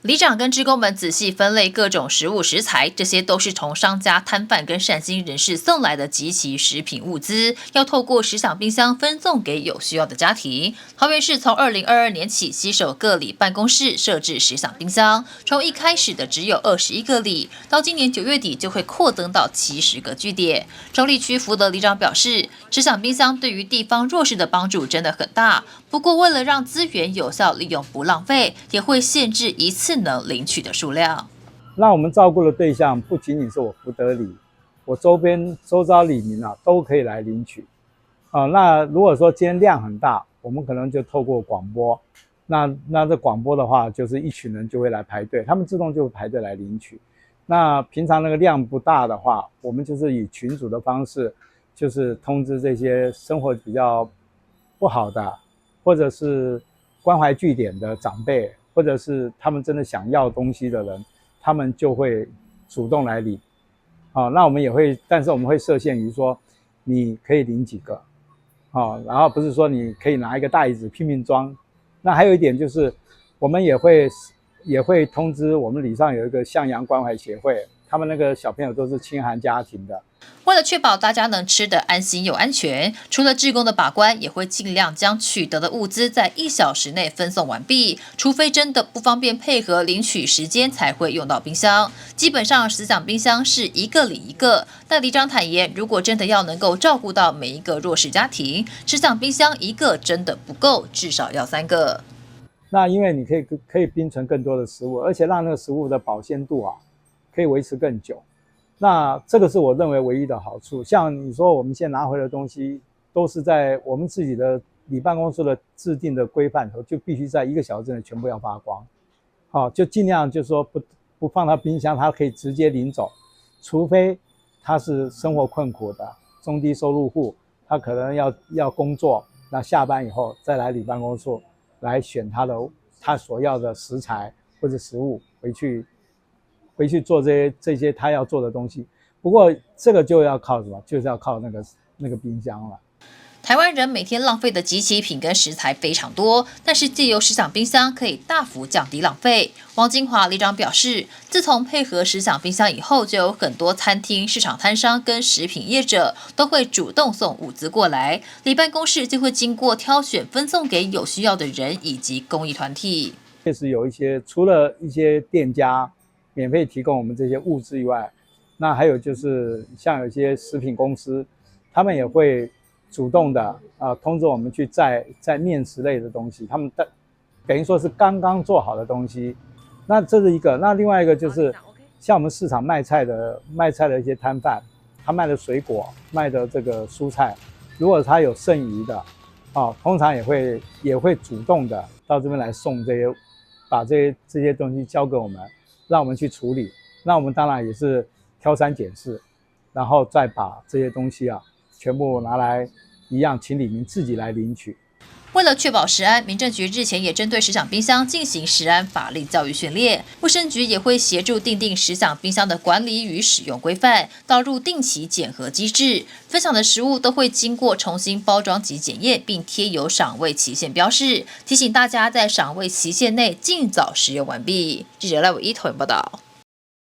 里长跟职工们仔细分类各种食物食材，这些都是从商家、摊贩跟善心人士送来的集齐食品物资，要透过时享冰箱分送给有需要的家庭。桃园市从2022年起携手各里办公室设置时享冰箱，从一开始的只有21个里，到今年9月底就会扩增到70个据点。中坜区福德里长表示，时享冰箱对于地方弱势的帮助真的很大，不过为了让资源有效利用不浪费，也会限制一次能领取的数量。那我们照顾的对象不仅仅是我福德里，我周遭里民都可以来领取。那如果说今天量很大，我们可能就透过广播。那这广播的话，就是一群人就会来排队，他们自动就排队来领取。那平常那个量不大的话，我们就是以群组的方式，就是通知这些生活比较不好的，或者是关怀据点的长辈，或者是他们真的想要东西的人，他们就会主动来领。那我们也会，但是我们会设限于说，你可以领几个，然后不是说你可以拿一个大椅子拼命装。那还有一点就是，我们也会通知我们里上有一个向阳关怀协会，他们那个小朋友都是清寒家庭的。为了确保大家能吃得安心又安全，除了志工的把关，也会尽量将取得的物资在1小时内分送完毕，除非真的不方便配合领取时间，才会用到冰箱。基本上时享冰箱是一个领一个，但里长坦言，如果真的要能够照顾到每一个弱势家庭，时享冰箱一个真的不够，至少要3个。那因为你可以冰存更多的食物，而且让那个食物的保鲜度可以维持更久。那这个是我认为唯一的好处。像你说我们现在拿回来的东西，都是在我们自己的里办公室的制定的规范头，就必须在1个小时内全部要发光。就尽量就是说不放到冰箱，它可以直接领走，除非他是生活困苦的中低收入户，他可能要工作，那下班以后再来里办公室来选他所要的食材或者食物回去做这些他要做的东西。不过这个就要靠什么？就是要靠那个冰箱了。台湾人每天浪费的即期品跟食材非常多，但是借由时享冰箱可以大幅降低浪费。汪金华里长表示，自从配合时享冰箱以后，就有很多餐厅、市场摊商跟食品业者都会主动送物资过来，里办公室就会经过挑选分送给有需要的人以及公益团体。确实有一些，除了一些店家免费提供我们这些物资以外，那还有就是像有一些食品公司，他们也会主动的通知我们去载面食类的东西，他们等于说是刚刚做好的东西。那这是一个。那另外一个就是像我们市场卖菜的一些摊贩，他卖的水果、卖的这个蔬菜，如果他有剩余的通常也会主动的到这边来送把这些东西交给我们，让我们去处理。那我们当然也是挑三拣四，然后再把这些东西全部拿来一样，请里民自己来领取。为了确保食安，民政局日前也针对时享冰箱进行食安法令教育训练，卫生局也会协助订定时享冰箱的管理与使用规范，导入定期检核机制，分享的食物都会经过重新包装及检验，并贴有赏味期限标示，提醒大家在赏味期限内尽早食用完毕。记者赖伟一投影报道。